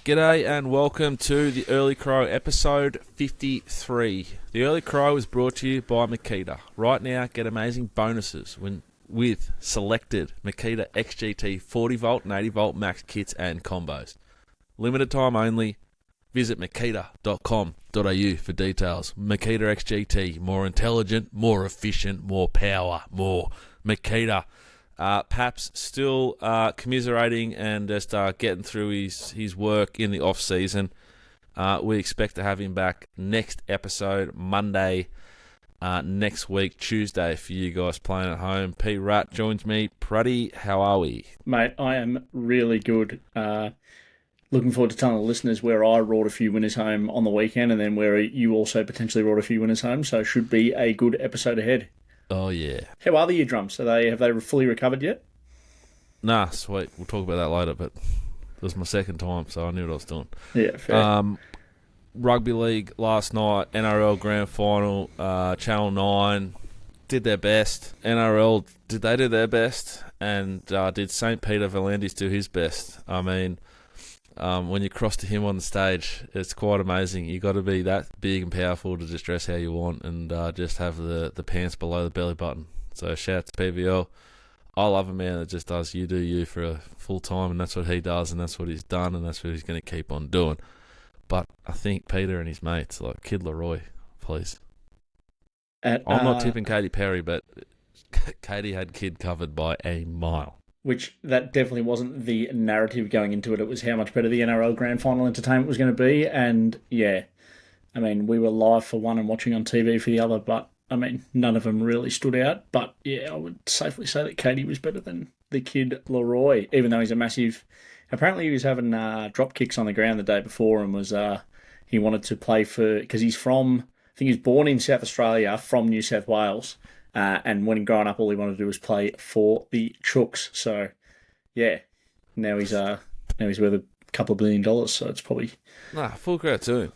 G'day and welcome to the Early Crow episode 53. The Early Crow is brought to you by Makita. Right now, get amazing bonuses with selected Makita XGT 40V and 80V max kits and combos. Limited time only. Visit makita.com.au for details. Makita XGT, more intelligent, more efficient, more power, more Makita. Paps still commiserating and just getting through his work in the off season. We expect to have him back next episode Monday next week, Tuesday, for you guys playing at home. P Rat joins me. Pratty, how are we? Mate, I am really good. Looking forward to telling the listeners where I brought a few winners home on the weekend and then where you also potentially brought a few winners home. So it should be a good episode ahead. Oh, yeah. How are the eardrums? Have they fully recovered yet? Nah, sweet. We'll talk about that later, but it was my second time, so I knew what I was doing. Yeah, fair. Rugby League last night, NRL Grand Final, Channel 9 did their best. NRL, did they do their best? And did St. Peter V'landys do his best? I mean, when you cross to him on the stage, it's quite amazing. You got to be that big and powerful to just dress how you want and just have the pants below the belly button. So shout out to PVL. I love a man that just does you do you for a full time, and that's what he does, and that's what he's done, and that's what he's going to keep on doing. But I think Peter and his mates, like Kid Leroy, please. I'm not tipping Katy Perry, but Katy had Kid covered by a mile. Which that definitely wasn't the narrative going into it. It was how much better the NRL Grand Final entertainment was going to be. And yeah, I mean, we were live for one and watching on TV for the other, but I mean, none of them really stood out. But yeah, I would safely say that Katie was better than the Kid Leroy, even though he's a massive... Apparently he was having drop kicks on the ground the day before and was he wanted to play for... Because he's from... I think he's born in South Australia, from New South Wales. And when growing up, all he wanted to do was play for the Chooks. So, yeah, now he's worth a couple of $1 billion. So it's probably full credit to him.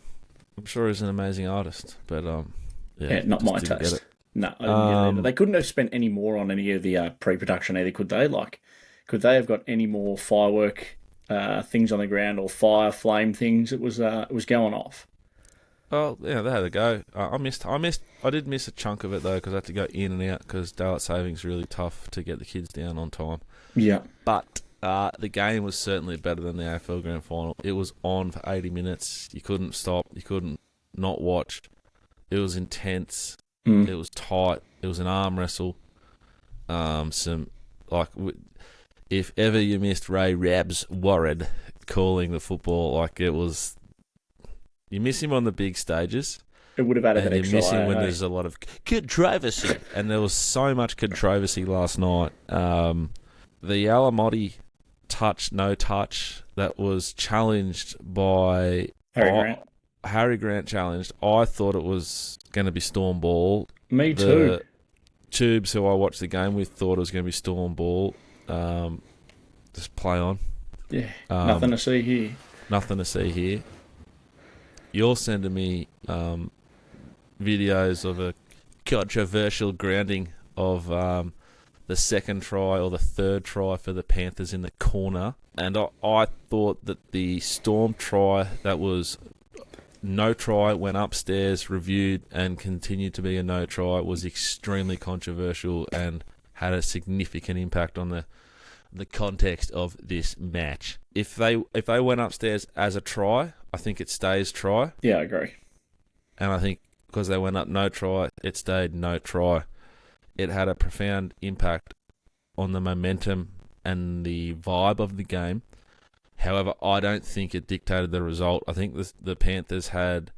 I'm sure he's an amazing artist, but yeah, not my taste. No, I didn't get it either. They couldn't have spent any more on any of the pre-production either, could they? Like, could they have got any more firework things on the ground or flame things? It was going off. Oh, yeah, they had a go. I did miss a chunk of it, though, because I had to go in and out because daylight saving's really tough to get the kids down on time. Yeah. But the game was certainly better than the AFL Grand Final. It was on for 80 minutes. You couldn't stop. You couldn't not watch. It was intense. It was tight. It was an arm wrestle. If ever you missed Ray Rabs Warren calling the football, like it was... You miss him on the big stages. It would have added an extra. You miss him when there's a lot of controversy. And there was so much controversy last night. The Alamotti no touch, that was challenged by... Harry Grant challenged. I thought it was going to be Storm Ball. Me too. The Tubes, who I watched the game with, thought it was going to be Storm Ball. Just play on. Yeah, nothing to see here. Nothing to see here. You're sending me videos of a controversial grounding of the second try or the third try for the Panthers in the corner. And I thought that the Storm try, that was no try, went upstairs, reviewed, and continued to be a no try, was extremely controversial and had a significant impact on the context of this match. If they went upstairs as a try, I think it stays try. Yeah, I agree. And I think because they went up no try, it stayed no try. It had a profound impact on the momentum and the vibe of the game. However, I don't think it dictated the result. I think the Panthers had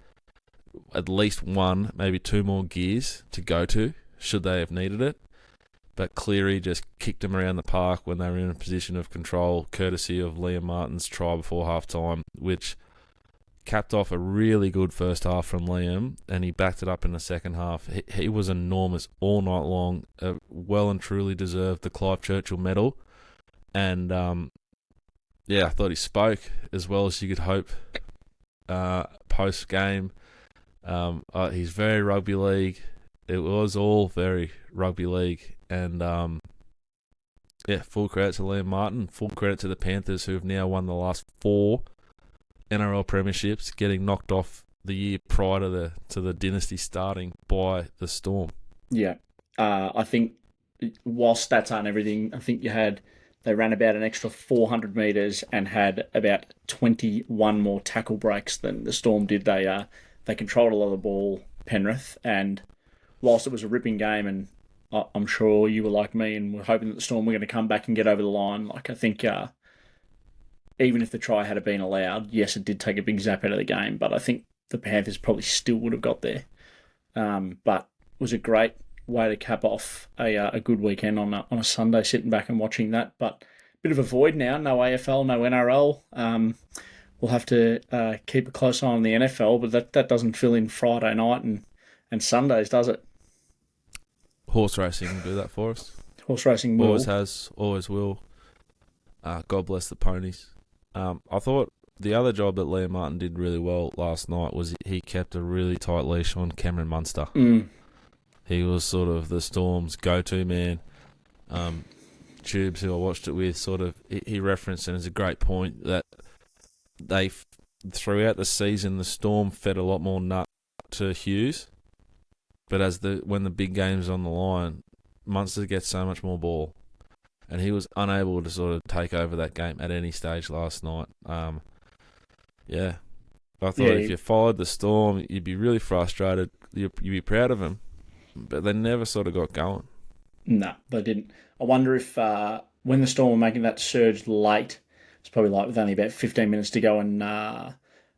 at least one, maybe two more gears to go to, should they have needed it. But Cleary just kicked them around the park when they were in a position of control, courtesy of Liam Martin's try before half-time, which capped off a really good first half from Liam, and he backed it up in the second half. He was enormous all night long, well and truly deserved the Clive Churchill medal. And, I thought he spoke as well as you could hope post-game. He's very rugby league. It was all very rugby league. And, full credit to Liam Martin. Full credit to the Panthers, who have now won the last 4 NRL premierships, getting knocked off the year prior to the dynasty starting by the Storm. Yeah. I think while stats aren't everything, I think they ran about an extra 400 metres and had about 21 more tackle breaks than the Storm did. They controlled a lot of the ball, Penrith, and whilst it was a ripping game, and I'm sure you were like me and were hoping that the Storm were going to come back and get over the line, like I think even if the try had been allowed, yes, it did take a big zap out of the game, but I think the Panthers probably still would have got there. But it was a great way to cap off a good weekend on a Sunday, sitting back and watching that. But a bit of a void now, no AFL, no NRL. We'll have to keep a close eye on the NFL, but that doesn't fill in Friday night and Sundays, does it? Horse racing will do that for us. Horse racing will. Always has, always will. God bless the ponies. I thought the other job that Liam Martin did really well last night was he kept a really tight leash on Cameron Munster. He was sort of the Storm's go-to man. Tubes, who I watched it with, sort of he referenced, and it's a great point, that they throughout the season the Storm fed a lot more nut to Hughes, but when the big game's on the line, Munster gets so much more ball, and he was unable to sort of take over that game at any stage last night. I thought if you followed the Storm, you'd be really frustrated. You'd be proud of him, but they never sort of got going. No, they didn't. I wonder if when the Storm were making that surge late, it's probably like with only about 15 minutes to go and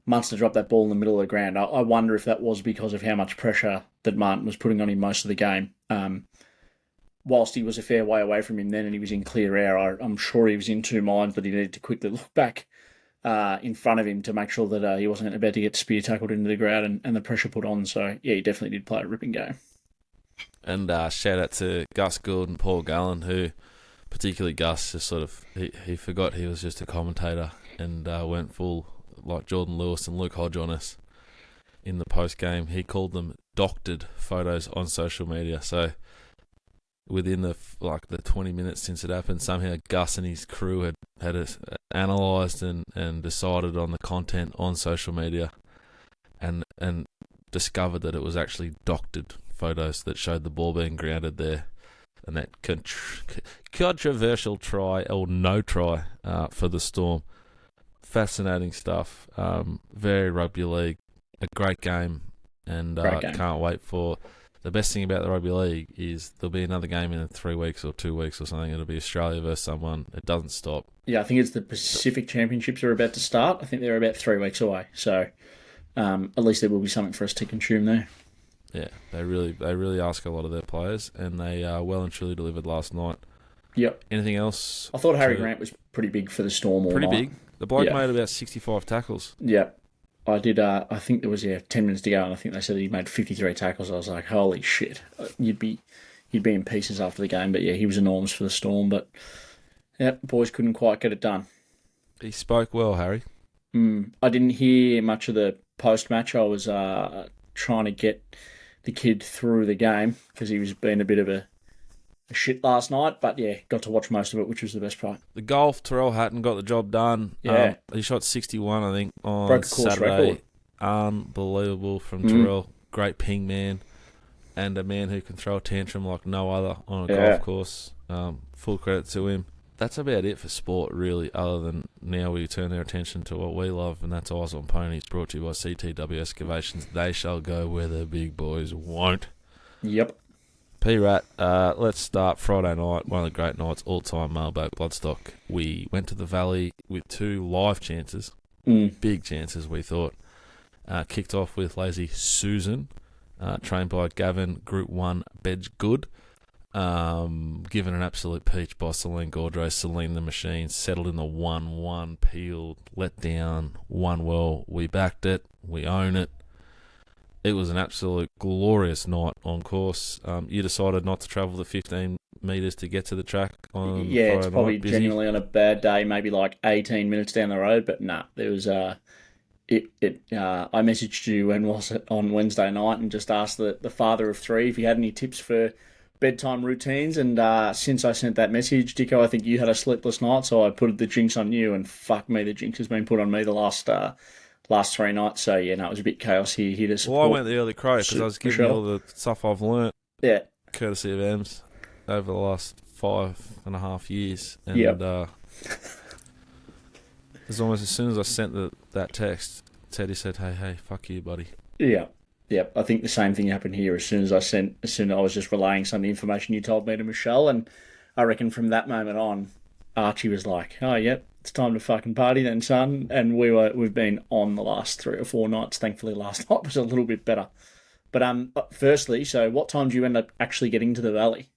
Munster dropped that ball in the middle of the ground. I wonder if that was because of how much pressure that Martin was putting on him most of the game. Whilst he was a fair way away from him then and he was in clear air, I'm sure he was in two minds, but he needed to quickly look back in front of him to make sure that he wasn't about to get spear tackled into the ground and the pressure put on. So, yeah, he definitely did play a ripping game. And shout out to Gus Gould and Paul Gallen, who, particularly Gus, just sort of, he forgot he was just a commentator and went full like Jordan Lewis and Luke Hodge on us in the post-game. He called them doctored photos on social media. So within the 20 minutes since it happened, somehow Gus and his crew had analysed and decided on the content on social media and discovered that it was actually doctored photos that showed the ball being grounded there, and that controversial try or no try for the Storm. Fascinating stuff. Very rugby league, a great game, and can't wait for. The best thing about the rugby league is there'll be another game in 3 weeks or 2 weeks or something. It'll be Australia versus someone. It doesn't stop. Yeah, I think it's the Pacific Championships are about to start. I think they're about 3 weeks away. So at least there will be something for us to consume there. Yeah, they really ask a lot of their players, and they well and truly delivered last night. Yep. Anything else? I thought Harry Grant was pretty big for the Storm all night. Pretty big. The bloke made about 65 tackles. Yeah. I did. I think there was 10 minutes to go, and I think they said he made 53 tackles. I was like, holy shit! You'd be in pieces after the game. But yeah, he was enormous for the Storm. But yeah, boys couldn't quite get it done. He spoke well, Harry. I didn't hear much of the post match. I was trying to get the kid through the game because he was being a bit of a shit last night, but yeah, got to watch most of it, which was the best part. The golf, Terrell Hatton got the job done. Yeah. He shot 61, I think, on Broke a course Saturday. Record. Unbelievable from Terrell. Great ping man, and a man who can throw a tantrum like no other on a golf course. Full credit to him. That's about it for sport, really, other than now we turn our attention to what we love, and that's Eyes on Ponies, brought to you by CTW Excavations. They shall go where the big boys won't. Yep. P-Rat, let's start Friday night, one of the great nights, all-time Mailbag Bloodstock. We went to the Valley with 2 live chances, big chances we thought. Kicked off with Lazy Susan, trained by Gavin, Group 1 Bedge Good. Given an absolute peach by Celine Gaudreau. Celine the Machine settled in the 1-1, peeled, let down, won well. We backed it, we own it. It was an absolute glorious night on course. You decided not to travel the 15 metres to get to the track on Friday it's probably night. Genuinely on a bad day, maybe like 18 minutes down the road, but nah, there was I messaged you on Wednesday night and just asked the father of 3 if he had any tips for bedtime routines, and since I sent that message, Dicko, I think you had a sleepless night, so I put the jinx on you, and fuck me, the jinx has been put on me the last last 3 nights. So, yeah, no, it was a bit chaos here to support. Well, I went the early crow because I was giving you all the stuff I've learnt, courtesy of Ems, over the last 5.5 years. And it was almost as soon as I sent that text, Teddy said, hey, fuck you, buddy. Yeah. I think the same thing happened here as soon as I was just relaying some of the information you told me to Michelle, and I reckon from that moment on, Archie was like, oh, yep, it's time to fucking party then, son. And we've been on the last 3 or 4 nights. Thankfully, last night was a little bit better. But firstly, so what time did you end up actually getting to the Valley?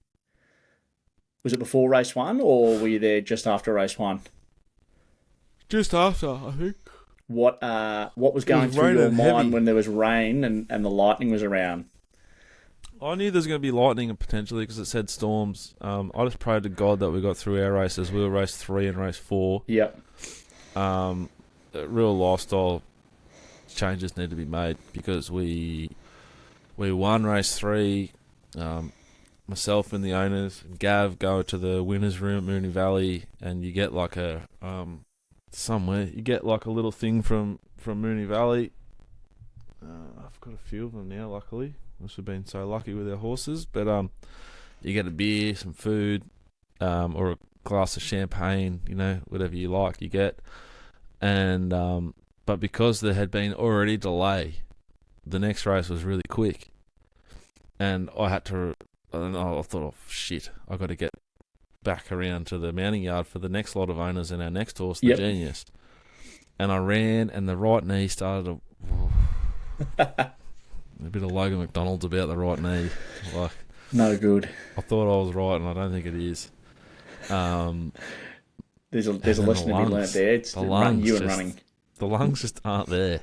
Was it before race 1, or were you there just after race 1? Just after, I think. What was going through your mind when there was rain and the lightning was around? I knew there was going to be lightning potentially because it said storms. I just prayed to God that we got through our races. We were race 3 and race 4. Yep. Real lifestyle changes need to be made because we won race 3. Myself and the owners and Gav go to the winners' room at Moonee Valley, and you get like a you get like a little thing from Moonee Valley. I've got a few of them now, luckily. Must have been so lucky with our horses. But you get a beer, some food, or a glass of champagne, whatever you like, you get. And but because there had been already delay, the next race was really quick. And I thought, oh shit, I got to get back around to the mounting yard for the next lot of owners and our next horse, the Genius. And I ran, and the right knee started a bit of Logan McDonald's about the right knee. Like, no good. I thought I was right, and I don't think it is. There's a lesson to be learnt there. It's the lungs, the lungs just aren't there.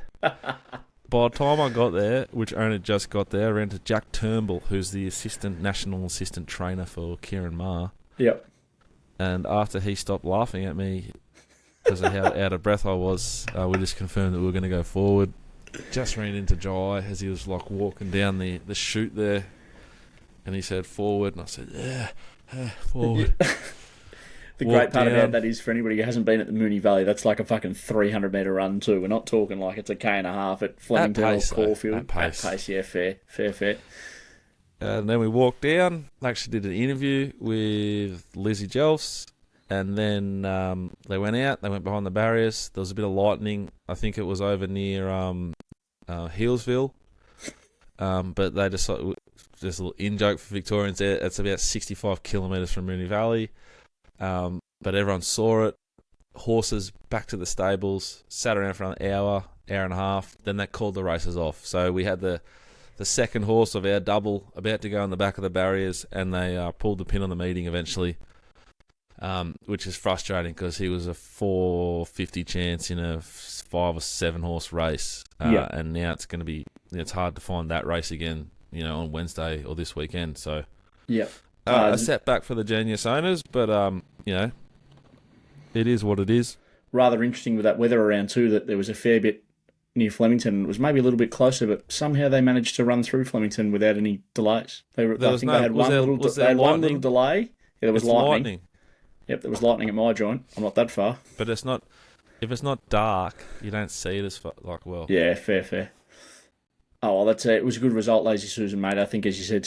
By the time I got there, which only just got there, I ran to Jack Turnbull, who's the national assistant trainer for Kieran Maher. Yep. And after he stopped laughing at me because of how out of breath I was, we just confirmed that we were going to go forward. Just ran into Jai as he was like walking down the chute there, and he said forward, and I said forward. The great part about that is, for anybody who hasn't been at the Moonee Valley, that's like a fucking 300-metre run too. We're not talking like it's a K&a-half at Flemington or Caulfield. At pace, yeah, fair. And then we walked down, actually did an interview with Lizzie Jelfs, and then they went out, they went behind the barriers. There was a bit of lightning. I think it was over near Healesville. But they decided, just a little in-joke for Victorians there, it's about 65 kilometres from Moonee Valley. But everyone saw it. Horses back to the stables, sat around for an hour and a half. Then they called the races off. So we had the second horse of our double about to go in the back of the barriers, and they pulled the pin on the meeting eventually, which is frustrating because he was a 450 chance in a 5 or 7 horse race. And now it's going to be, it's hard to find that race again, on Wednesday or this weekend. So a setback for the Genius owners, but it is what it is. Rather interesting with that weather around too, that there was a fair bit near Flemington. It was maybe a little bit closer, but somehow they managed to run through Flemington without any delays. They had one little delay. Yeah, there was lightning. Yep, there was lightning at my joint. I'm not that far. But it's not. If it's not dark, you don't see it as far, well. Yeah, fair. Oh, well, it was a good result, Lazy Susan, mate. I think, as you said,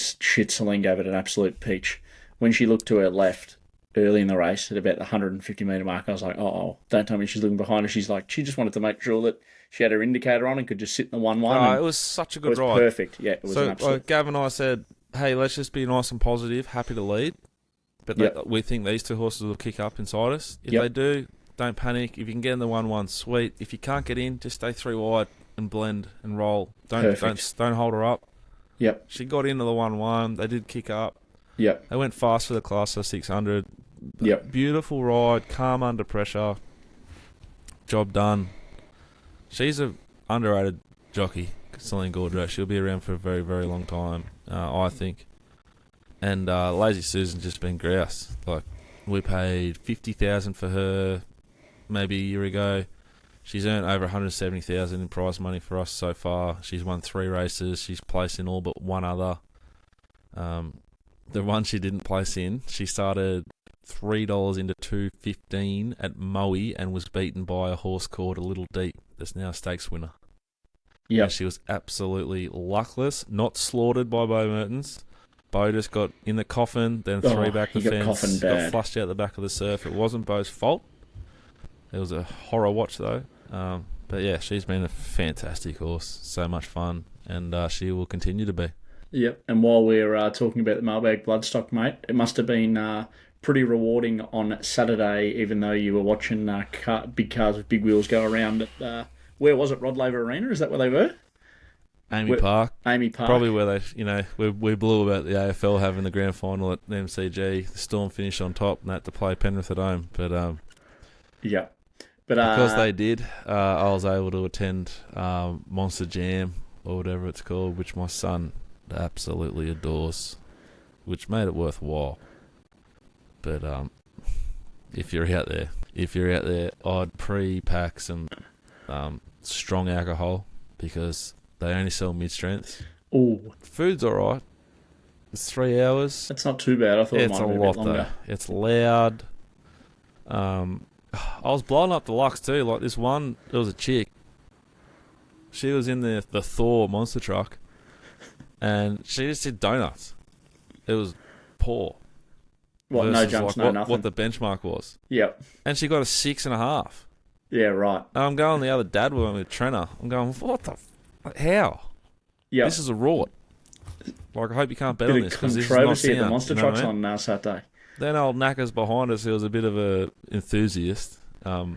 Celine gave it an absolute peach. When she looked to her left early in the race at about the 150-metre mark, I was like, oh, don't tell me she's looking behind her. She's like, she just wanted to make sure that she had her indicator on and could just sit in the 1-1. It was such a good ride. It was perfect. Yeah, it was an absolute... Gav and I said, hey, let's just be nice and positive, happy to lead. But we think these 2 horses will kick up inside us. If they do, don't panic. If you can get in the 1-1, sweet. If you can't get in, just stay 3 wide and blend and roll. Don't hold her up. Yep. She got into the 1-1. They did kick up. Yep. They went fast for the class of 600. Yep. Beautiful ride, calm under pressure. Job done. She's a underrated jockey, Celine Gaudreau. She'll be around for a very, very long time, I think. And Lazy Susan's just been grouse. Like, we paid $50,000 for her maybe a year ago. She's earned over $170,000 in prize money for us so far. She's won 3 races. She's placed in all but one other. The one she didn't place in, she started $3 into 2.15 at Moe and was beaten by a horse called A Little Deep. That's now a stakes winner. Yeah, She was absolutely luckless, not slaughtered by Bo Mertens. Bo just got in the coffin, then three back the fence, got flushed out the back of the surf. It wasn't Bo's fault. It was a horror watch though. But yeah, she's been a fantastic horse. So much fun, and she will continue to be. Yep. And while we're talking about the Mailbag Bloodstock, mate, it must have been pretty rewarding on Saturday, even though you were watching big cars with big wheels go around at, where was it, Rod Laver Arena? Is that where they were? Amy Park. Probably where they, we blew about the AFL having the grand final at the MCG. The Storm finished on top and had to play Penrith at home. But yeah. But because they did, I was able to attend Monster Jam or whatever it's called, which my son absolutely adores, which made it worthwhile. But if you're out there, I'd pre-pack some strong alcohol because they only sell mid-strengths. Ooh. Food's alright. It's 3 hours. That's not too bad. I thought it might be a bit longer. Though. It's loud. I was blowing up the Lux too. Like this one, there was a chick. She was in the Thor monster truck, and she just did donuts. It was poor. What, no jumps, no nothing? What the benchmark was. Yep. And she got a 6.5. Yeah, right. And I'm going the other dad with Trenner. I'm going, what the... How? Yeah. This is a rort. Like, I hope you can't bet on this because this is not controversy sound. at the monster trucks on Saturday. Then old Knackers behind us, he was a bit of a enthusiast. There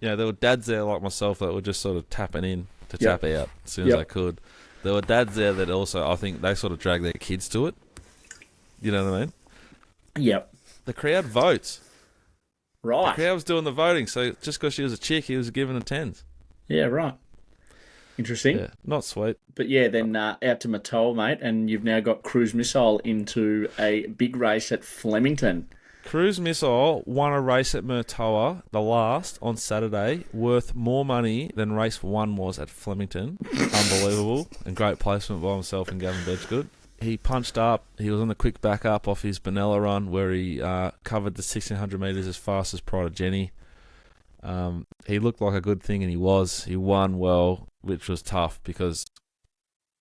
were dads there like myself that were just sort of tapping in to tap out as soon as they could. There were dads there that also, I think, they sort of dragged their kids to it. You know what I mean? Yep. The crowd votes. Right. The crowd was doing the voting, so just because she was a chick, he was given a 10s. Yeah, right. Interesting. Yeah, not sweet. But yeah, then out to Matoa, mate, and you've now got Cruz Missile into a big race at Flemington. Cruz Missile won a race at Murtoa, the last, on Saturday, worth more money than race 1 was at Flemington. Unbelievable. And great placement by himself and Gavin Bedgood. He punched up. He was on the quick back up off his Benella run where he covered the 1,600 metres as fast as Pride of Jenny. He looked like a good thing, and he was. He won well, which was tough because,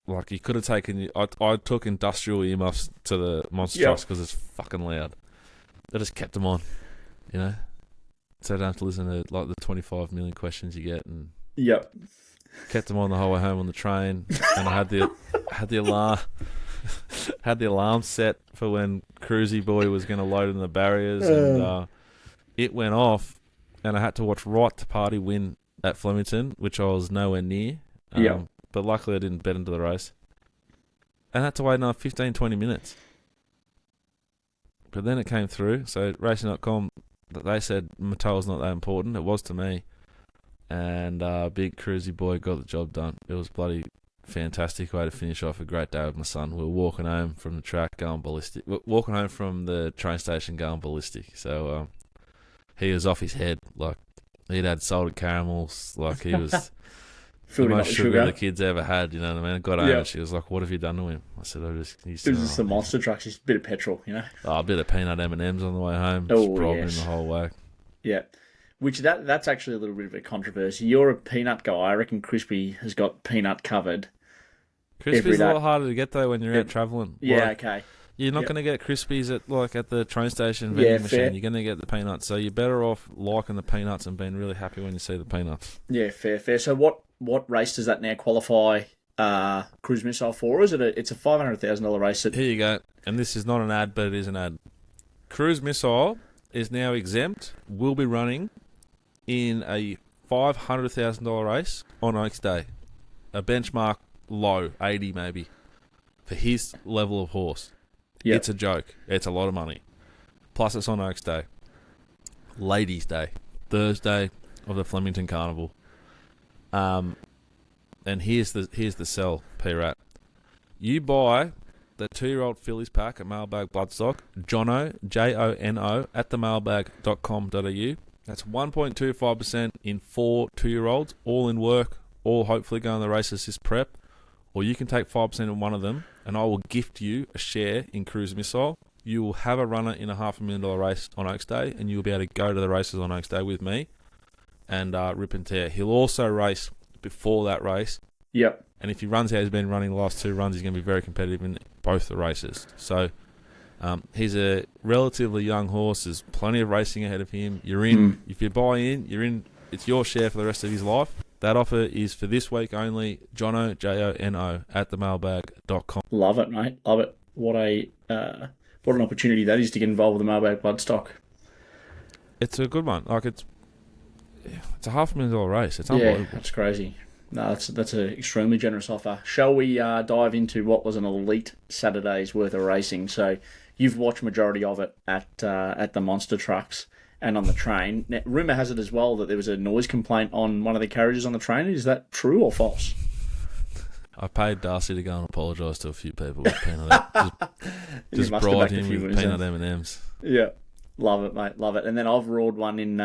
like, he could have taken... I took industrial earmuffs to the monster trucks because it's fucking loud. They just kept them on, you know? So I don't have to listen to, like, the 25 million questions you get. And kept them on the whole way home on the train. And I had the alarm... had the alarm set for when Cruisy Boy was going to load in the barriers, and it went off, and I had to watch Right to Party win at Flemington, which I was nowhere near. But luckily I didn't bet into the race. And I had to wait another 15, 20 minutes. But then it came through, so Racing.com, they said Matoa's not that important. It was to me. And big Cruisy Boy got the job done. It was bloody fantastic way to finish off a great day with my son. We were walking home from the track going ballistic. Walking home from the train station going ballistic. So he was off his head. Like, he'd had salted caramels. Like, he was the most sugar the kids ever had, you know what I mean? I got home and she was like, what have you done to him? I said, it was just the monster trucks, just a bit of petrol, you know? Oh, a bit of peanut M&Ms on the way home. Just robbing him the whole way. Yeah. Which that's actually a little bit of a controversy. You're a peanut guy. I reckon Crispy has got peanut covered. Crispies a lot harder to get though when you're out travelling. Yeah, okay. You're not going to get Crispies at the train station vending machine. Fair. You're going to get the peanuts. So you're better off liking the peanuts and being really happy when you see the peanuts. Yeah, fair. So what race does that now qualify Cruz Missile for? Is it it's a $500,000 race? Here you go. And this is not an ad, but it is an ad. Cruz Missile is now exempt. Will be running in a $500,000 race on Oaks Day. A benchmark low, 80 maybe, for his level of horse. Yep. It's a joke. It's a lot of money. Plus it's on Oaks Day. Ladies' Day. Thursday of the Flemington Carnival. And here's the sell, P-Rat. You buy the 2-year-old fillies pack at Mailbag Bloodstock, Jono, Jono, at themailbag.com.au. That's 1.25% in 4 2-year-olds, all in work, all hopefully going to the races this prep. Or you can take 5% in one of them, and I will gift you a share in Cruz Missile. you will have a runner in a $500,000 race on Oaks Day, and you'll be able to go to the races on Oaks Day with me and rip and tear. He'll also race before that race. Yep. And if he runs how he's been running the last 2 runs, he's going to be very competitive in both the races. So he's a relatively young horse. There's plenty of racing ahead of him. You're in. If you buy in, you're in. It's your share for the rest of his life. That offer is for this week only. Jono, Jono, at themailbag.com. Love it, mate. Love it. What an opportunity that is to get involved with the Mailbag Bloodstock. It's a good one. Like it's a $500,000 race. It's unbelievable. Yeah, that's crazy. No, that's an extremely generous offer. Shall we dive into what was an elite Saturday's worth of racing? So you've watched majority of it at the monster trucks and on the train. Now, rumour has it as well that there was a noise complaint on one of the carriages on the train. Is that true or false? I paid Darcy to go and apologise to a few people with peanut. just bribed him with peanut M&Ms. Yeah, love it, mate. Love it. And then I've roared one in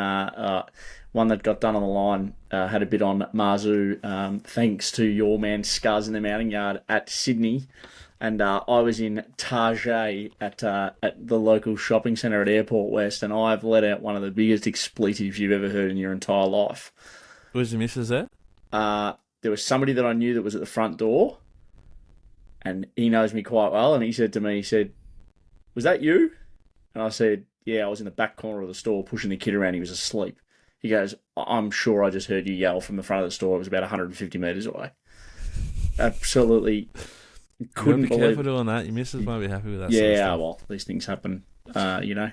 one that got done on the line. Had a bit on Marzu. Thanks to your man Scuzz in the mounting yard at Sydney. And I was in Tarjay at the local shopping centre at Airport West, and I've let out one of the biggest expletives you've ever heard in your entire life. Was the missus there? There was somebody that I knew that was at the front door, and he knows me quite well, and he said to me, he said, "Was that you?" And I said, "Yeah, I was in the back corner of the store pushing the kid around. He was asleep." He goes, "I'm sure I just heard you yell from the front of the store. It was about 150 metres away." Absolutely couldn't believe it. Be careful doing that. Your missus won't be happy with that. Yeah, sort of stuff. well, these things happen, you know.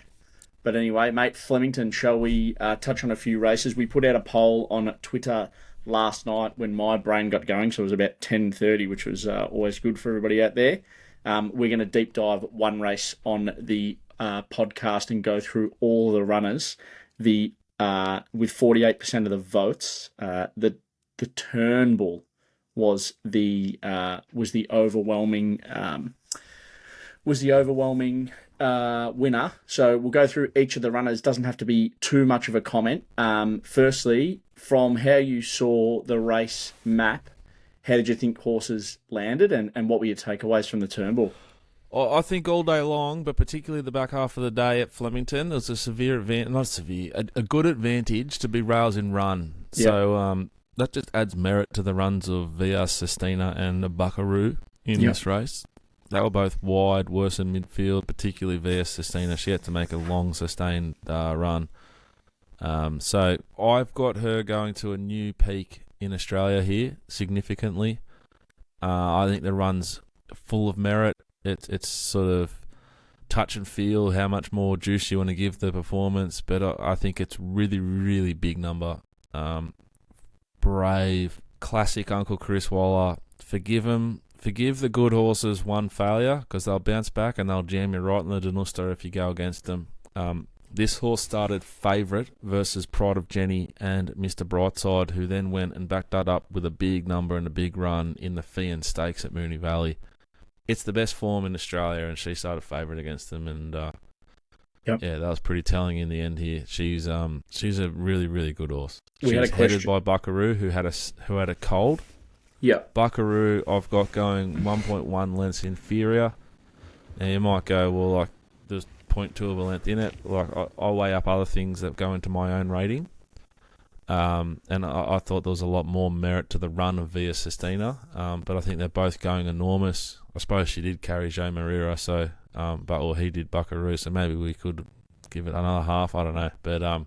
But anyway, mate, Flemington, shall we touch on a few races? We put out a poll on Twitter last night when my brain got going, so it was about 10:30, which was always good for everybody out there. We're going to deep dive one race on the podcast and go through all the runners. With 48% of the votes, the Turnbull was the overwhelming winner. So we'll go through each of the runners. Doesn't have to be too much of a comment. Firstly, from how you saw the race map, how did you think horses landed, and what were your takeaways from the Turnbull? I think all day long, but particularly the back half of the day at Flemington, there was a good advantage to be rails in run. Yep. So that just adds merit to the runs of Via Sestina and Buckaroo in this race. They were both wide, worse in midfield, particularly Via Sestina. She had to make a long, sustained run. So I've got her going to a new peak in Australia here, significantly. I think the run's full of merit. It's sort of touch and feel how much more juice you want to give the performance, but I think it's really, really big number. Brave, classic Uncle Chris Waller. Forgive the good horses one failure, because they'll bounce back and they'll jam you right in the Danusta if you go against them. This horse started favourite versus Pride of Jenny and Mr. Brightside, who then went and backed that up with a big number and a big run in the Fian Stakes at Moonee Valley. It's the best form in Australia, and she started favourite against them, and yeah, that was pretty telling in the end here. She's a really, really good horse. She was headed by Buckaroo, who had a cold. Yeah, Buckaroo, I've got going 1.1 lengths inferior. Now you might go, well, like there's 0.2 of a length in it. Like I'll weigh up other things that go into my own rating. And I thought there was a lot more merit to the run of Via Sestina, but I think they're both going enormous. I suppose she did carry Joe Marira, so he did Buckaroo, so maybe we could give it another half. I don't know, but I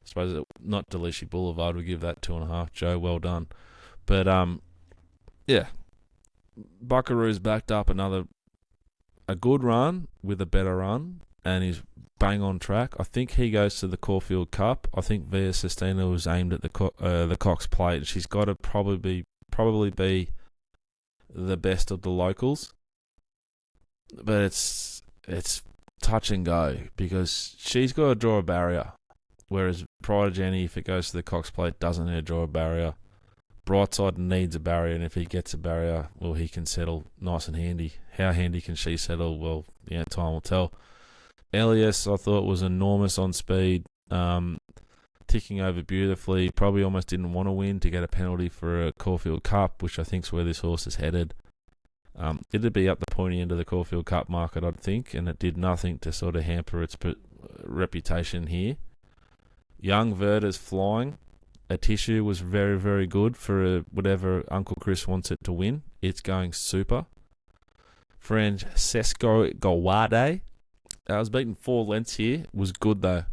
suppose not Delishi Boulevard. We give that 2.5. Joe, well done. But yeah, Buckaroo's backed up a good run with a better run, and he's bang on track. I think he goes to the Caulfield Cup. I think Via Sestina was aimed at the Cox Plate. She's got to probably be the best of the locals, but it's touch and go, because she's got to draw a barrier, whereas Pride of Jenny, if it goes to the Cox Plate, doesn't need to draw a barrier. Brightside needs a barrier, and if he gets a barrier, well, he can settle nice and handy. How handy can she settle? Well, yeah, time will tell. Elias, I thought, was enormous on speed, ticking over beautifully. Probably almost didn't want to win to get a penalty for a Caulfield Cup, which I think is where this horse is headed. It'd be up the pointy end of the Caulfield Cup market, I'd think, and it did nothing to sort of hamper its reputation here. Young Verda's flying. A tissue was very, very good for whatever Uncle Chris wants it to win. It's going super. Francesco Gawade. I was beaten 4 lengths here. Was good, though.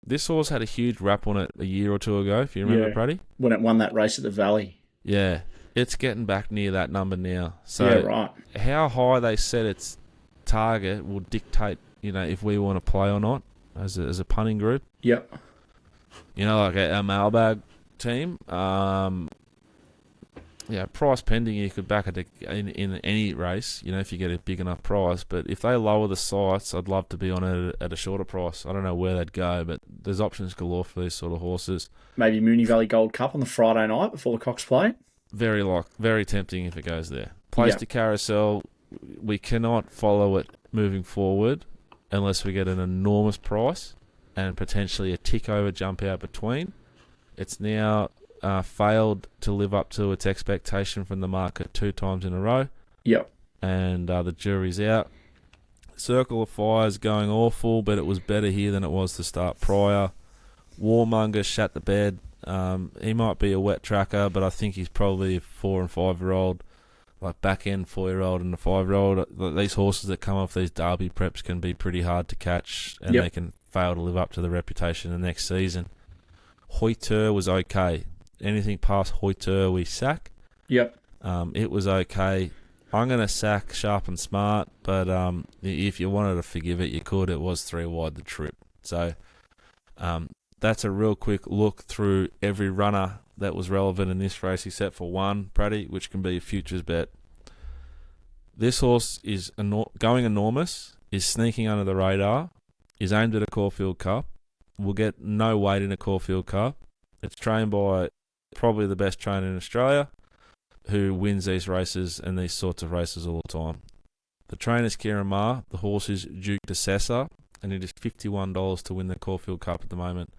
This horse had a huge rap on it a year or two ago, if you remember, Pratty. When it won that race at the Valley. Yeah. It's getting back near that number now. So yeah, right. How high they set its target will dictate, if we want to play or not as a punting group. Yep. Like our mailbag team. Price pending, you could back it in any race, if you get a big enough price. But if they lower the sights, I'd love to be on it at a shorter price. I don't know where they'd go, but there's options galore for these sort of horses. Maybe Moonee Valley Gold Cup on the Friday night before the Cox Plate. Very tempting if it goes there. Place to carousel, we cannot follow it moving forward unless we get an enormous price and potentially a tick over jump out between. It's now failed to live up to its expectation from the market 2 times in a row. Yep. And the jury's out. Circle of Fire's going awful, but it was better here than it was to start prior. Warmonger shat the bed. He might be a wet tracker, but I think he's probably a 4 and 5 year old, like back end 4 year old and a 5 year old. These horses that come off these derby preps can be pretty hard to catch, and they can fail to live up to the reputation the next season. Hoiteur was okay. Anything past Hoiteur we sack. Yep. It was okay. I'm going to sack Sharp and Smart, but if you wanted to forgive it, you could. It was 3 wide the trip. So that's a real quick look through every runner that was relevant in this race except for one, Pratty, which can be a futures bet. This horse is going enormous, is sneaking under the radar, is aimed at a Caulfield Cup, will get no weight in a Caulfield Cup. It's trained by probably the best trainer in Australia, who wins these races and these sorts of races all the time. The trainer's Kieran Maher, the horse is Duke de Sessa, and it is $51 to win the Caulfield Cup at the moment.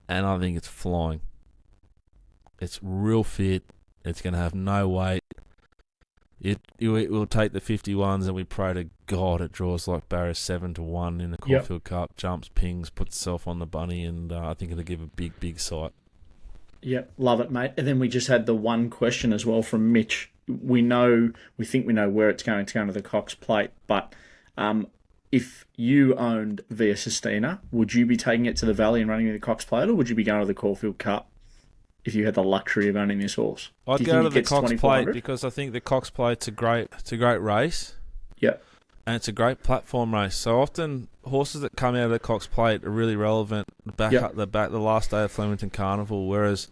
And I think it's flying. It's real fit. It's going to have no weight. It will take the 51s, and we pray to God it draws like barrier 7-1 in the Caulfield Cup, jumps, pings, puts itself on the bunny, and I think it'll give a big, big sight. Yep, love it, mate. And then we just had the one question as well from Mitch. We think we know where it's going to the Cox Plate, but if you owned Via Sistina, would you be taking it to the Valley and running the Cox Plate, or would you be going to the Caulfield Cup if you had the luxury of owning this horse? I'd go to the Cox Plate because I think the Cox Plate's a great race. Yep. And it's a great platform race. So often horses that come out of the Cox Plate are really relevant up the last day of Flemington Carnival, whereas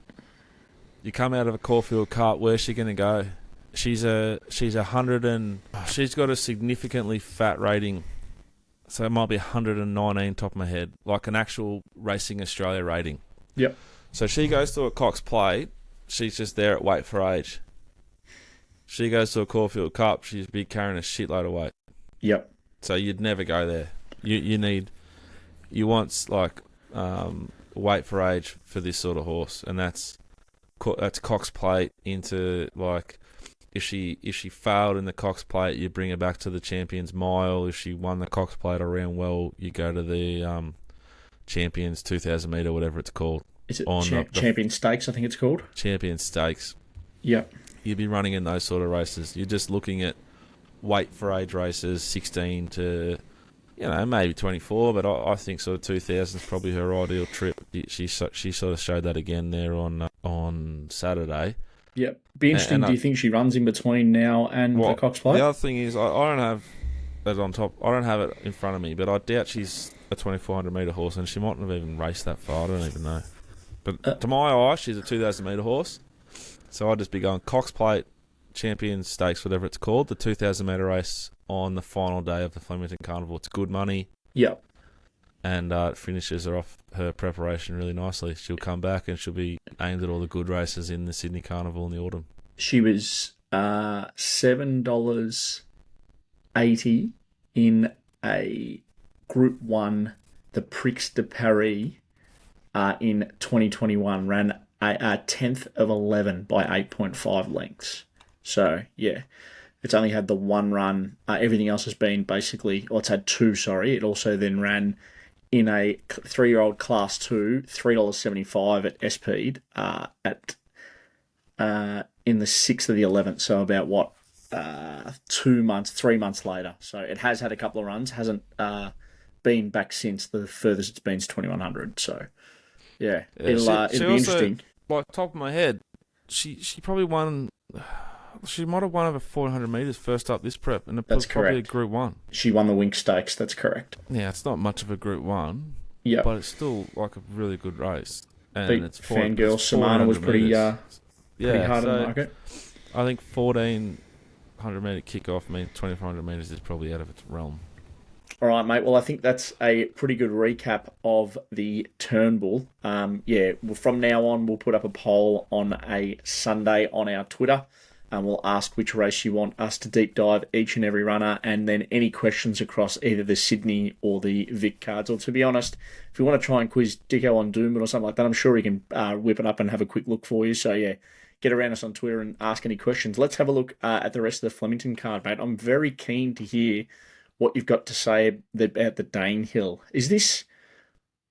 you come out of a Caulfield Cup, where's she going to go? She's got a significantly fat rating. So it might be 119 top of my head, like an actual Racing Australia rating. Yep. So she goes to a Cox Plate, she's just there at weight for age. She goes to a Caulfield Cup, she'd be carrying a shitload of weight. Yep. So you'd never go there. You want like weight for age for this sort of horse, and that's Cox Plate into like if she failed in the Cox Plate, you bring her back to the Champions Mile. If she won the Cox Plate or ran well, you go to the Champions 2,000 metre, whatever it's called. Is it Champion Stakes, I think it's called? Champion Stakes. Yep. You'd be running in those sort of races. You're just looking at weight for age races, 16 to, maybe 24, but I think sort of 2,000 is probably her ideal trip. She sort of showed that again there on Saturday. Yep. Be interesting. Do you think she runs in between now and the Cox Plate? The other thing is, I don't have it on top. I don't have it in front of me, but I doubt she's a 2,400 metre horse, and she mightn't have even raced that far. I don't even know. But to my eye, she's a 2,000 metre horse. So I'd just be going Cox Plate, Champion Stakes, whatever it's called, the 2,000 metre race on the final day of the Flemington Carnival. It's good money. Yep. And it finishes her off her preparation really nicely. She'll come back and she'll be aimed at all the good races in the Sydney Carnival in the autumn. She was $7.80 in a Group 1, the Prix de Paris, in 2021. Ran a 10th of 11 by 8.5 lengths. So, yeah, It's only had the one run. Everything else has been basically, or it's had two, sorry. It also then ran in a 3-year-old Class 2, $3.75 at Speed in the 6th of the 11th. So about what, 3 months later. So it has had a couple of runs, hasn't been back since. The furthest it's been is 2100. So yeah, it'll be interesting. Like top of my head, she probably won. She might have won over 400 metres first up this prep, and it was probably a Group 1. She won the Wink Stakes, that's correct. Yeah, it's not much of a Group 1, yeah, but it's still like a really good race. And it's Fangirl Samana was pretty hard in the market. I think 1400 metre kickoff means 2400 metres is probably out of its realm. All right, mate. Well, I think that's a pretty good recap of the Turnbull. From now on, we'll put up a poll on a Sunday on our Twitter. And we'll ask which race you want us to deep dive each and every runner, and then any questions across either the Sydney or the Vic cards. Or to be honest, if you want to try and quiz Dicko on Doomben or something like that, I'm sure he can whip it up and have a quick look for you. So yeah, get around us on Twitter and ask any questions. Let's have a look at the rest of the Flemington card, mate. I'm very keen to hear what you've got to say about the Danehill. Is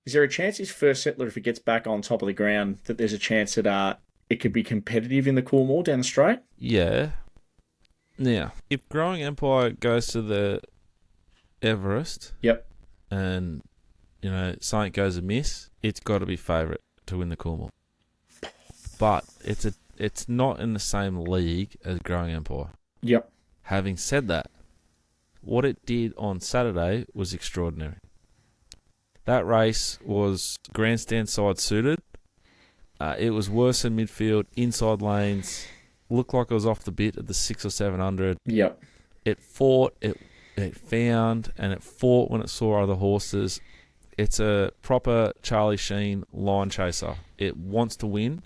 there a chance his first settler, if he gets back on top of the ground, that there's a chance that it could be competitive in the Coolmore down the straight? Yeah. Now, if Growing Empire goes to the Everest, yep, and something goes amiss, it's got to be favourite to win the Coolmore. But it's not in the same league as Growing Empire. Yep. Having said that, what it did on Saturday was extraordinary. That race was grandstand side suited. It was worse in midfield, inside lanes. Looked like it was off the bit at the 600 or 700. Yep. It fought, it found, and it fought when it saw other horses. It's a proper Charlie Sheen line chaser. It wants to win.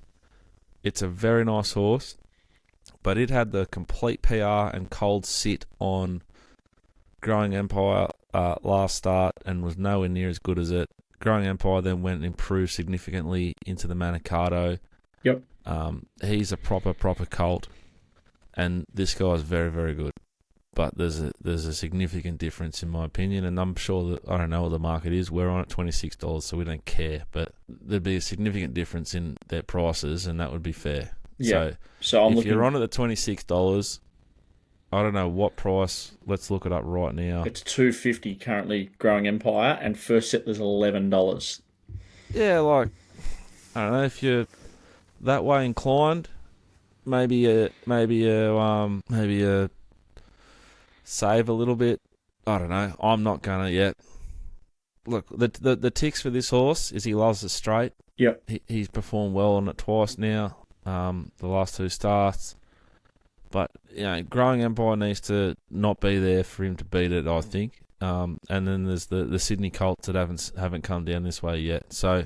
It's a very nice horse, but it had the complete PR and cold sit on Growing Empire last start and was nowhere near as good as it. Growing Empire then went and improved significantly into the Manicato. Yep. He's a proper colt, and this guy's very, very good. But there's a significant difference in my opinion, and I'm sure that I don't know what the market is. We're on at $26, so we don't care. But there'd be a significant difference in their prices, and that would be fair. Yeah. So if you're on at the $26, I don't know what price. Let's look it up right now. It's $250 currently, Growing Empire, and first settler's $11. Yeah, like I don't know if you're that way inclined. Maybe a save a little bit. I don't know. I'm not gonna yet. Look, the ticks for this horse is he loves the straight. Yep. He's performed well on it twice now. The last two starts. But, Growing Empire needs to not be there for him to beat it, I think. And then there's the Sydney Colts that haven't come down this way yet. So,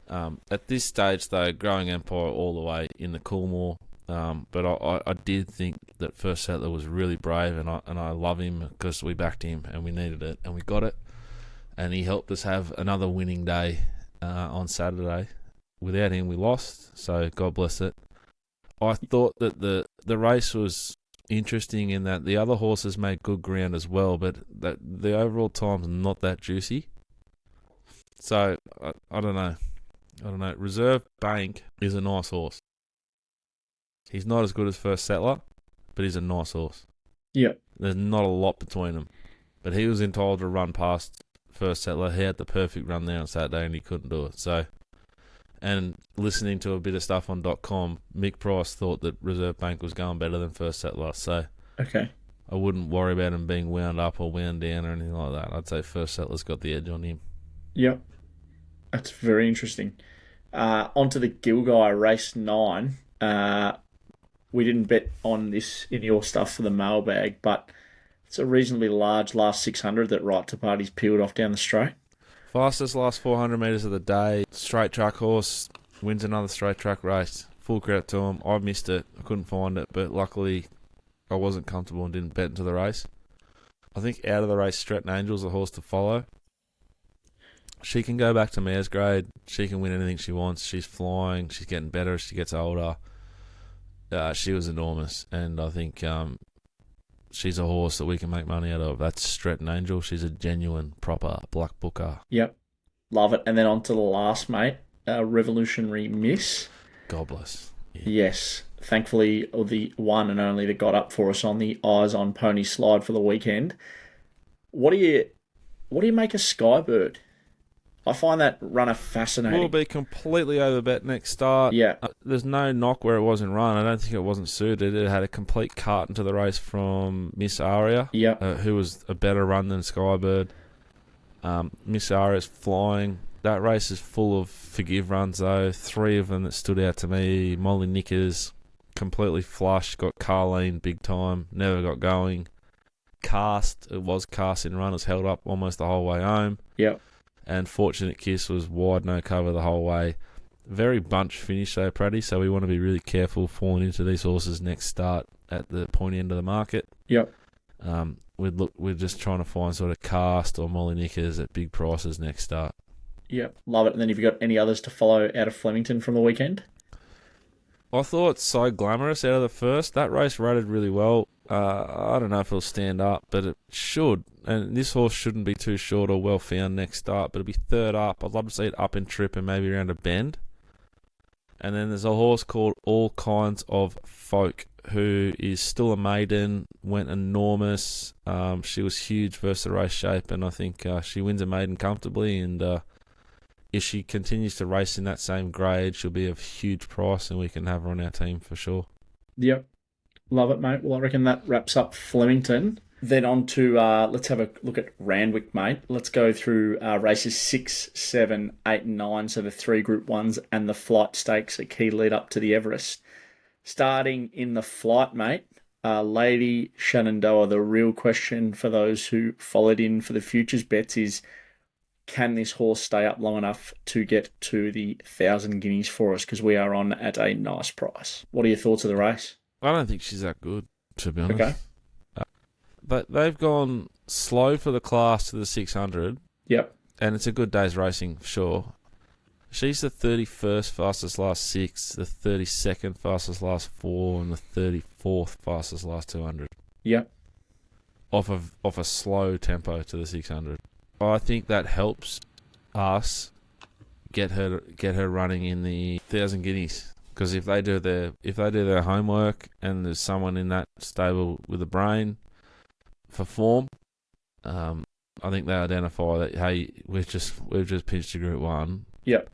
at this stage, though, Growing Empire all the way in the Coolmore. But I did think that First Settler was really brave, and I love him because we backed him and we needed it and we got it. And he helped us have another winning day on Saturday. Without him, we lost, so God bless it. I thought that the race was interesting in that the other horses made good ground as well, but that the overall time's not that juicy. So, I don't know. Reserve Bank is a nice horse. He's not as good as First Settler, but he's a nice horse. Yeah. There's not a lot between them. But he was entitled to run past First Settler. He had the perfect run there on Saturday and he couldn't do it. So, and listening to a bit of stuff on .com, Mick Price thought that Reserve Bank was going better than First Settler. So, okay, I wouldn't worry about him being wound up or wound down or anything like that. I'd say First Settler's got the edge on him. Yep. That's very interesting. Onto the Gilgai race 9. We didn't bet on this in your stuff for the mailbag, but it's a reasonably large last 600 that Right to Party's peeled off down the straight. Fastest last 400 metres of the day. Straight track horse wins another straight track race. Full credit to him. I missed it. I couldn't find it, but luckily I wasn't comfortable and didn't bet into the race. I think out of the race, Stretton Angel's a horse to follow. She can go back to mare's grade. She can win anything she wants. She's flying. She's getting better as she gets older. She was enormous, and I think she's a horse that we can make money out of. That's Stretton Angel. She's a genuine, proper black booker. Yep. Love it. And then on to the last, mate, Revolutionary Miss. God bless. Yeah. Yes. Thankfully, the one and only that got up for us on the Eyes on Pony slide for the weekend. What do you make of Skybird? I find that runner fascinating. Will be completely overbet next start. Yeah. There's no knock where it wasn't run. I don't think it wasn't suited. It had a complete cart into the race from Miss Aria, who was a better run than Skybird. Miss Aria's flying. That race is full of forgive runs, though. 3 of them that stood out to me. Molly Knickers, completely flushed. Got Carleen big time. Never got going. It was cast in run. It was held up almost the whole way home. Yep. And Fortunate Kiss was wide no cover the whole way. Very bunch finish though, Pratty, so we want to be really careful falling into these horses next start at the pointy end of the market. Yep. We're just trying to find sort of cast or Molly Knickers at big prices next start. Yep, love it. And then have you got any others to follow out of Flemington from the weekend? I thought So Glamorous out of the first. That race rated really well. I don't know if it'll stand up, but it should. And this horse shouldn't be too short or well found next start, but it'll be third up. I'd love to see it up in trip and maybe around a bend. And then there's a horse called All Kinds of Folk, who is still a maiden, went enormous. She was huge versus the race shape, and I think she wins a maiden comfortably. And if she continues to race in that same grade, she'll be of huge price, and we can have her on our team for sure. Yep. Love it, mate. Well, I reckon that wraps up Flemington. Then on to, let's have a look at Randwick, mate. Let's go through races 6, 7, 8 and 9, so the 3 Group 1s and the flight stakes, a key lead up to the Everest. Starting in the flight, mate, Lady Shenandoah, the real question for those who followed in for the futures bets is, can this horse stay up long enough to get to the 1,000 guineas for us? Because we are on at a nice price. What are your thoughts of the race? I don't think she's that good, to be honest. Okay. But they've gone slow for the class to the 600. Yep. And it's a good day's racing, for sure. She's the 31st fastest last 6, the 32nd fastest last 4, and the 34th fastest last 200. Yep. Off a slow tempo to the 600. I think that helps us get her running in the 1,000 guineas. Because if they do their homework and there's someone in that stable with a brain for form, I think they identify that, hey, we've just pinched a Group 1. Yep.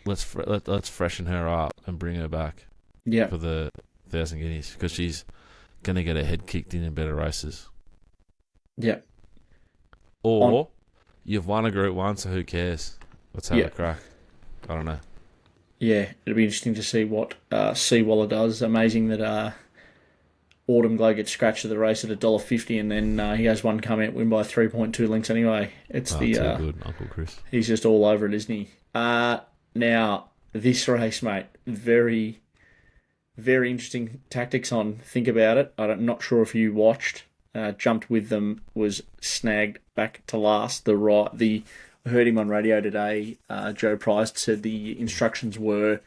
Let's freshen her up and bring her back. Yep. For the 1,000 guineas, because she's going to get her head kicked in better races. Yep. Or you've won a Group 1, so who cares? Let's have a crack. I don't know. Yeah, it'll be interesting to see what Seawaller does. Amazing that Autumn Glow gets scratched at the race at $1.50, and then he has one come out, win by 3.2 lengths anyway. It's too good, Uncle Chris. He's just all over it, isn't he? Now, this race, mate, very, very interesting tactics on. Think about it. I'm not sure if you watched. Jumped with them, was snagged back to last. I heard him on radio today. Joe Price said the instructions were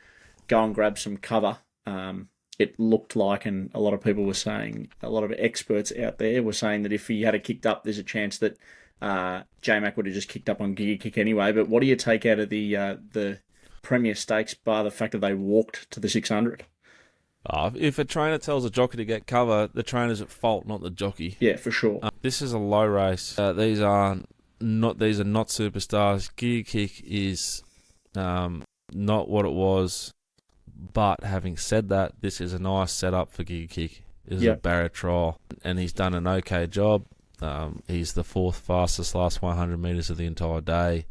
go and grab some cover. It looked like, and a lot of people were saying, a lot of experts out there were saying that if he had it kicked up, there's a chance that J-Mac would have just kicked up on Giga Kick anyway. But what do you take out of the Premier Stakes bar the fact that they walked to the 600? If a trainer tells a jockey to get cover, the trainer's at fault, not the jockey. Yeah, for sure. This is a low race. These are not superstars. Giga Kick is not what it was. But having said that, this is a nice setup for Giga Kick. This is a Barrett trial, and he's done an okay job. He's the 4th fastest last 100 metres of the entire day.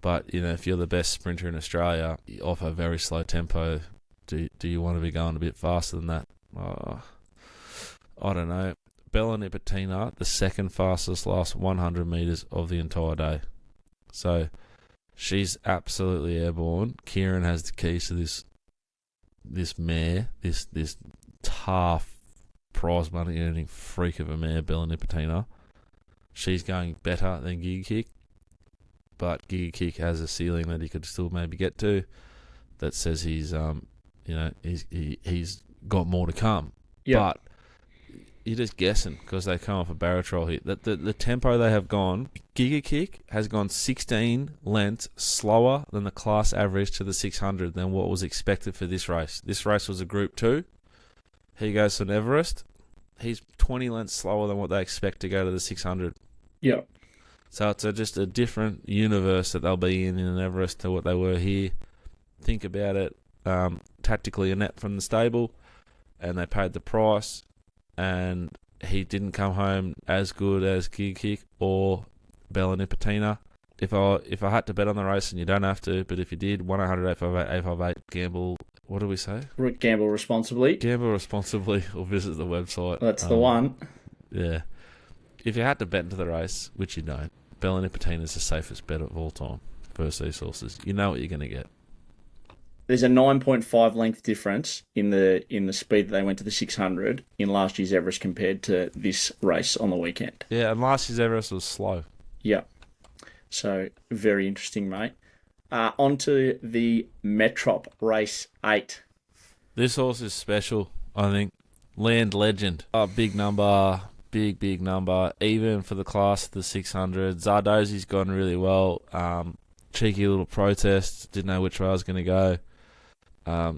But, if you're the best sprinter in Australia, off a very slow tempo, do you want to be going a bit faster than that? I don't know. Bella Nipotina, the 2nd fastest last 100 metres of the entire day. So, she's absolutely airborne. Kieran has the keys to this mare, this tough prize money earning freak of a mare, Bella Nipotina. She's going better than Giga Kick, but Giga Kick has a ceiling that he could still maybe get to that says he's got more to come. Yep. But you're just guessing because they come off a barotrol hit. The tempo they have gone, Giga Kick has gone 16 lengths slower than the class average to the 600 than what was expected for this race. This race was a Group 2. He goes to Everest. He's 20 lengths slower than what they expect to go to the 600. Yeah. So it's just a different universe that they'll be in an Everest to what they were here. Think about it. Tactically a net from the stable, and they paid the price, and he didn't come home as good as Giga Kick or Bella Nipotina. If I had to bet on the race, and you don't have to, but if you did, 1-800-858-858, gamble. What do we say? Gamble responsibly. Gamble responsibly, or visit the website. That's the one. Yeah. If you had to bet into the race, which you don't, Bella Nipotina is the safest bet of all time versus these horses. You know what you're going to get. There's a 9.5 length difference in the speed that they went to the 600 in last year's Everest compared to this race on the weekend. Yeah, and last year's Everest was slow. Yeah. So, very interesting, mate. On to the Metrop Race 8. This horse is special, I think. Land Legend. Big number. Big number. Even for the class of the 600. Zardozi's gone really well. Cheeky little protest. Didn't know which way I was going to go.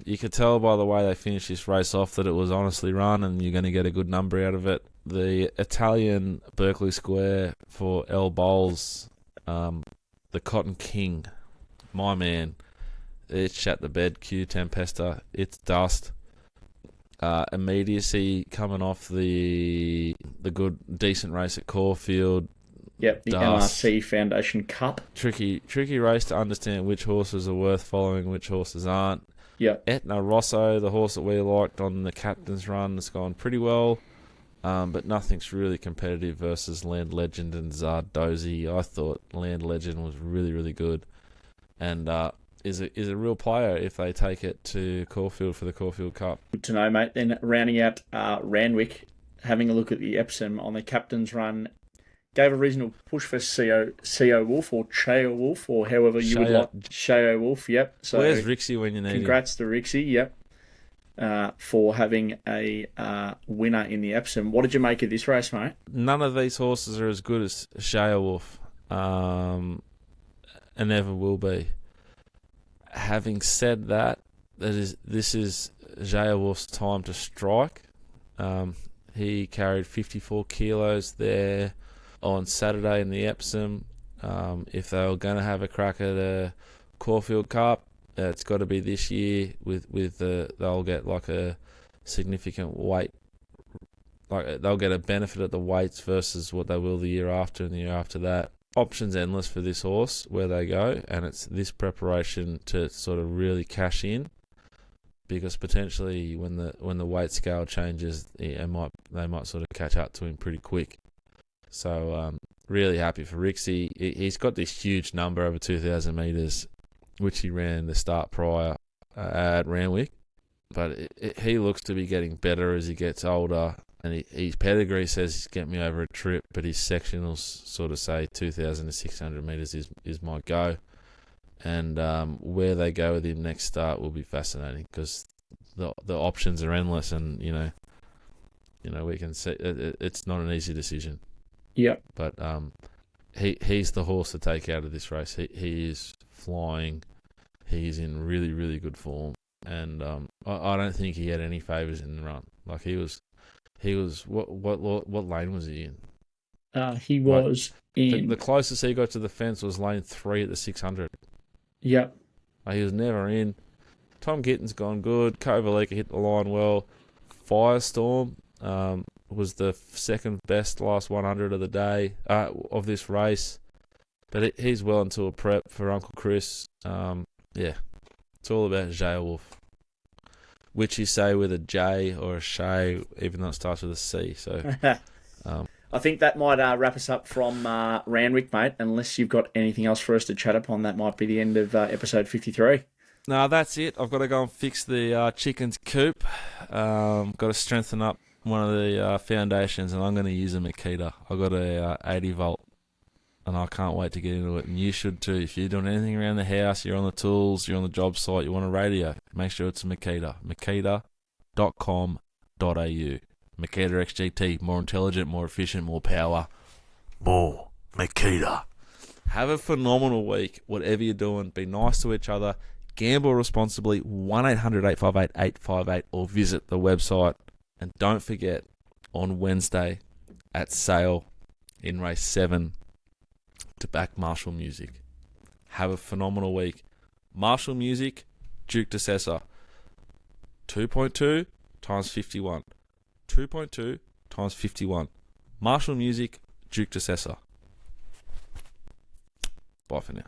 You could tell by the way they finished this race off that it was honestly run and you're going to get a good number out of it. The Italian Berkeley Square for El Bowles, the Cotton King, my man. It's shat the bed, Q Tempesta. It's dust. Immediacy coming off the good, decent race at Caulfield. Yep, the dust. NRC Foundation Cup. Tricky race to understand which horses are worth following, which horses aren't. Yep. Etna Rosso, the horse that we liked on the captain's run, has gone pretty well, but nothing's really competitive versus Land Legend and Zardozi. I thought Land Legend was really, really good, and is a real player if they take it to Caulfield for the Caulfield Cup. Good to know, mate. Then rounding out Randwick, having a look at the Epsom on the captain's run. Gave a reasonable push for CO Wolf or Cheo Wolf or however you would like. Cheo Wolf, yep. So where's Rixie when you need him? Congrats to Rixie, yep, for having a winner in the Epsom. What did you make of this race, mate? None of these horses are as good as Cheo Wolf, and never will be. Having said that, this is Cheo Wolf's time to strike. He carried 54 kilos there on Saturday in the Epsom. If they were going to have a crack at a Caulfield Cup, it's got to be this year. They'll get like a significant weight, like they'll get a benefit at the weights versus what they will the year after and the year after that. Options endless for this horse where they go, and it's this preparation to sort of really cash in, because potentially when the weight scale changes, they might sort of catch up to him pretty quick. So really happy for Rixie. He's got this huge number over 2,000 metres, which he ran the start prior at Randwick. But he looks to be getting better as he gets older. And his pedigree says he's getting me over a trip, but his sectionals sort of say 2,000 to 600 metres is my go. And where they go with him next start will be fascinating, because the options are endless, and you know we can see it's not an easy decision. Yep. But he's the horse to take out of this race. He is flying. He's in really, really good form, and I don't think he had any favours in the run. Like he was what lane was he in? He was in the closest he got to the fence was lane 3 at the 600. Yep. He was never in. Tom Gitten's gone good. Kovalika hit the line well. Firestorm was the second best last 100 of the day of this race, but he's well into a prep for Uncle Chris. It's all about J Wolf, which you say with a J or a Shay, even though it starts with a C. So I think that might wrap us up from Randwick, mate. Unless you've got anything else for us to chat upon, that might be the end of episode 53. No, that's it. I've got to go and fix the chicken's coop. Got to strengthen up one of the foundations, and I'm going to use a Makita. I've got a 80 volt, and I can't wait to get into it. And you should too. If you're doing anything around the house, you're on the tools, you're on the job site, you want a radio, make sure it's a Makita. Makita.com.au. Makita XGT, more intelligent, more efficient, more power. More Makita. Have a phenomenal week. Whatever you're doing, be nice to each other. Gamble responsibly. 1-800-858-858 or visit the website. And don't forget, on Wednesday at Sale in race 7 to back Marshall Music. Have a phenomenal week. Marshall Music, Duke Decessor. 2.2 times 51. 2.2 times 51. Marshall Music, Duke Decessor. Bye for now.